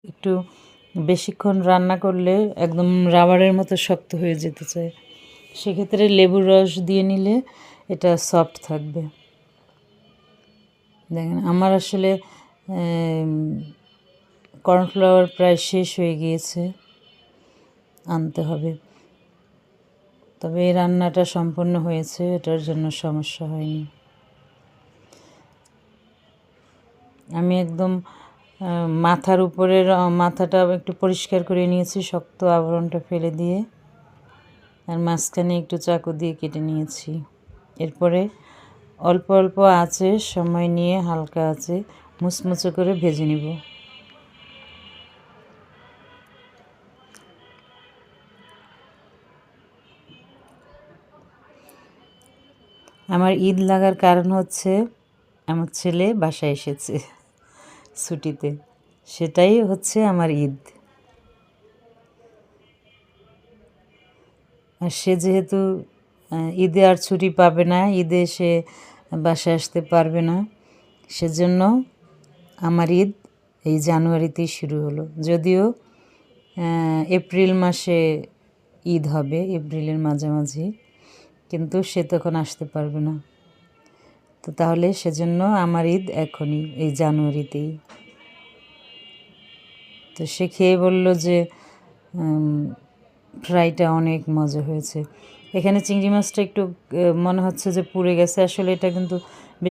একটু বেশিক্ষণ রান্না করলে একদম রাবারের মতো শক্ত হয়ে যেতে চায়, সেক্ষেত্রে লেবুর রস দিয়ে নিলে এটা সফট থাকবে। দেখেন আমার আসলে কর্নফ্লাওয়ার প্রায় শেষ হয়ে গিয়েছে, আনতে হবে। তবে এই রান্নাটা সম্পূর্ণ হয়েছে, এটার জন্য সমস্যা হয়নি। আমি একদম মাথার উপরের মাথাটা একটু পরিষ্কার করে নিয়েছি, শক্ত আবরণটা ফেলে দিয়ে, আর মাঝখানে একটু চাকু দিয়ে কেটে নিয়েছি। এরপরে অল্প অল্প আঁচে সময় নিয়ে হালকা আঁচে মুচমুচে করে ভেজে নিব। আমার ঈদ লাগার কারণ হচ্ছে আমার ছেলে বাসায় এসেছে ছুটিতে, সেটাই হচ্ছে আমার ঈদ। আর সে যেহেতু ঈদে আর ছুটি পাবে না, ঈদে সে বাসায় আসতে পারবে না, সেজন্য আমার ঈদ এই জানুয়ারিতেই শুরু হলো। যদিও এপ্রিল মাসে ঈদ হবে, এপ্রিলের মাঝামাঝি, কিন্তু সে তখন আসতে পারবে না। তো তাহলে সেজন্য আমার ঈদ এখনই, এই জানুয়ারিতেই। তো সে খেয়ে বলল যে ফ্রাইটা অনেক মজা হয়েছে। এখানে চিংড়ি মাছটা একটু মনে হচ্ছে যে পুড়ে গেছে, আসলে এটা কিন্তু